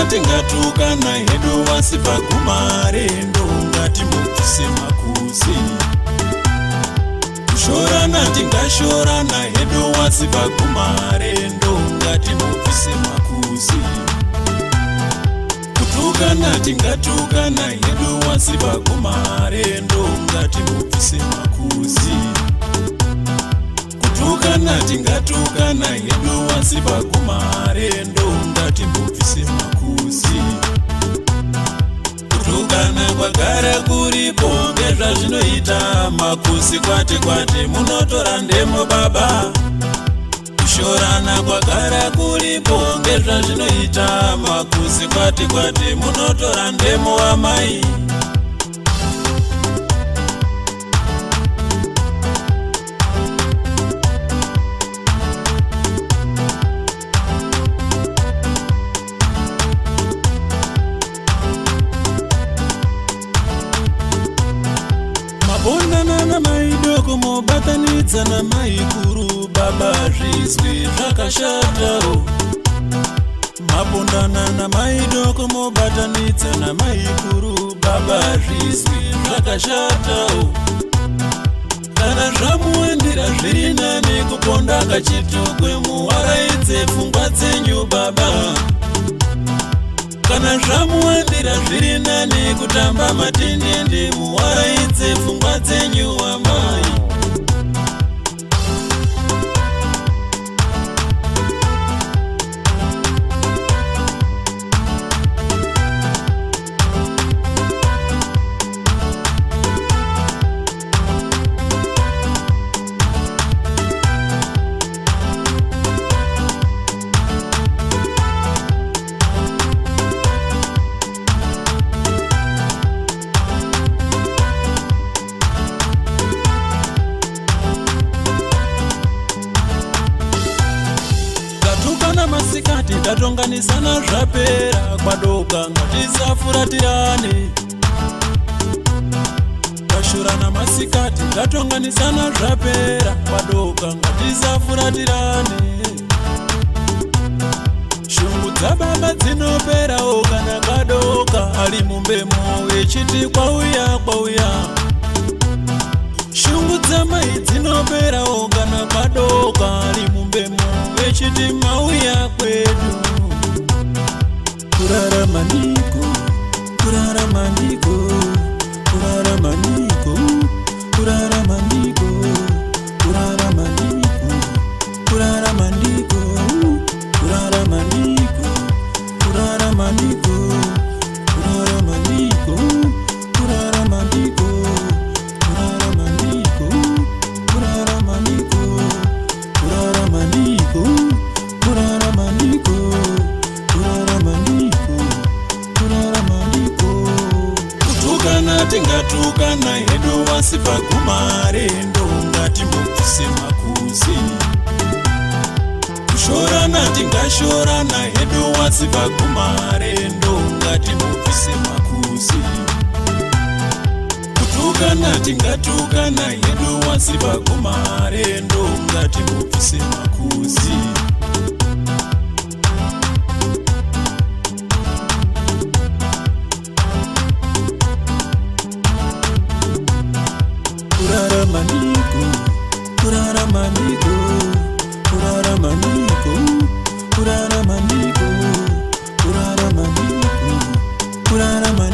Tingatukana hedu wasi paguma rendo ngatimubvise makuzi. Kushorana tingashorana hedu wasi paguma rendo ngatimubvise makuzi. Kutukana tingatukana hedu wasi paguma rendo ngatimubvise makuzi. Kutukana tingatukana hedu wasi paguma rendo ngatimubvise makuzi. Kutukana kwagara kuripo ngezvazvinoita makuzi kwate kwate munotora ndemo baba. Kushorana kwagara kuripo ngezvazvinoita makuzi kwate kwate munotora ndemo amai. Mabondana na maidoko mobatanidza na maikuru baba zvizwi zvakashatawo. Mabondana na maidoko mobatanidza na maikuru baba zvizwi zvakashatawo. Kana zvamuendera zviri nani kuponda kachitugwe muwaraidze pfungwa dzenyu baba. Kana zvamuendera zviri nani kutamba matendende muwaraidze pfungwa dzenyu amai. Masikati tatonganisana zvapera kwadoka ngatisafuratirane. Kashorana masikati tatonganisana zvapera kwadoka ngatisafuratirane. Shungu dzababa dzinoperawo kana kadoka ali mumbemo wechiti kwauya kwauya. Shungu dzamai dzinoperawo kana kadoka ali mumbemo wechiti mauya kwedu. Kurarama ndiko, kurarama ndiko, kurarama ndiko, kurarama ndiko, kurarama ndiko, kurarama ndiko, kurarama ndiko, kurarama ndiko, kurarama ndiko, kurarama ndiko, kurarama ndiko, kurarama ndiko, kurarama ndiko, kurarama ndiko, kurarama ndiko, kurarama ndiko. Kutukana tingatukana hedu wasi paguma rendo ngatimubvise makuzi. Kushorana tingashorana hedu wasi paguma rendo ngatimubvise makuzi. Kutukana tingatukana hedu wasi paguma rendo ngatimubvise makuzi. Kurarama ndiko, kurarama ndiko, kurarama ndiko, kurarama ndiko, kurarama ndiko, kurarama